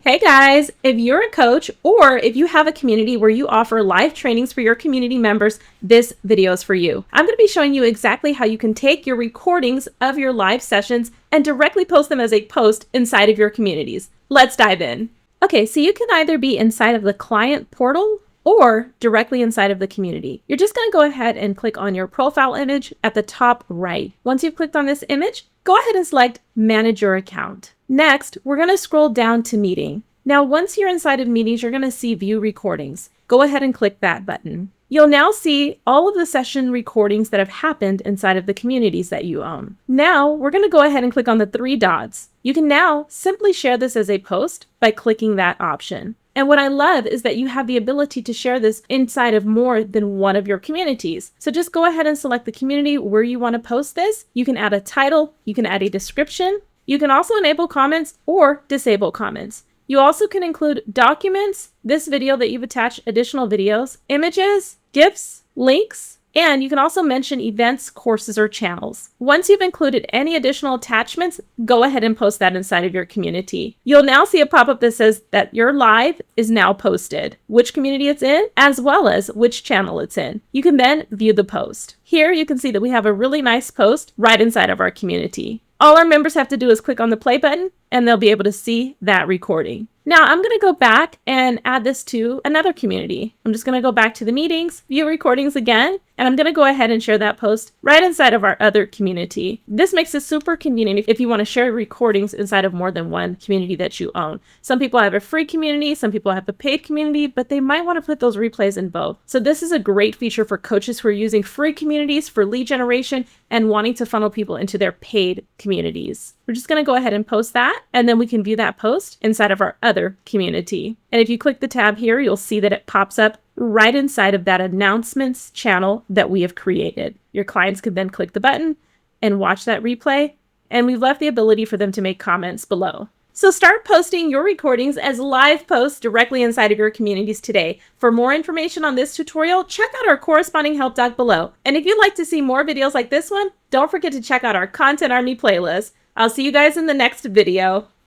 Hey guys, if you're a coach or if you have a community where you offer live trainings for your community members, this video is for you. I'm going to be showing you exactly how you can take your recordings of your live sessions and directly post them as a post inside of your communities. Let's dive in. Okay, so you can either be inside of the client portal or directly inside of the community. You're just going to go ahead and click on your profile image at the top right. Once you've clicked on this image, go ahead and select Manage Your Account. Next, we're going to scroll down to Meeting. Now, once you're inside of Meetings, you're going to see View Recordings. Go ahead and click that button. You'll now see all of the session recordings that have happened inside of the communities that you own. Now, we're going to go ahead and click on the three dots. You can now simply share this as a post by clicking that option. And what I love is that you have the ability to share this inside of more than one of your communities. So just go ahead and select the community where you want to post this. You can add a title, you can add a description. You can also enable comments or disable comments. You also can include documents, this video that you've attached additional videos, images, GIFs, links, and you can also mention events, courses, or channels. Once you've included any additional attachments, go ahead and post that inside of your community. You'll now see a pop-up that says that your live is now posted, which community it's in, as well as which channel it's in. You can then view the post. Here you can see that we have a really nice post right inside of our community. All our members have to do is click on the play button and they'll be able to see that recording. Now I'm going to go back and add this to another community. I'm just going to go back to the meetings, view recordings again, and I'm going to go ahead and share that post right inside of our other community. This makes it super convenient if you want to share recordings inside of more than one community that you own. Some people have a free community, some people have a paid community, but they might want to put those replays in both. So this is a great feature for coaches who are using free communities for lead generation and wanting to funnel people into their paid communities. We're just going to go ahead and post that, and then we can view that post inside of our other community. And if you click the tab here, you'll see that it pops up right inside of that announcements channel that we have created. Your clients can then click the button and watch that replay, and we've left the ability for them to make comments below. So start posting your recordings as live posts directly inside of your communities today. For more information on this tutorial, check out our corresponding help doc below. And if you'd like to see more videos like this one, don't forget to check out our Content Army playlist. I'll see you guys in the next video.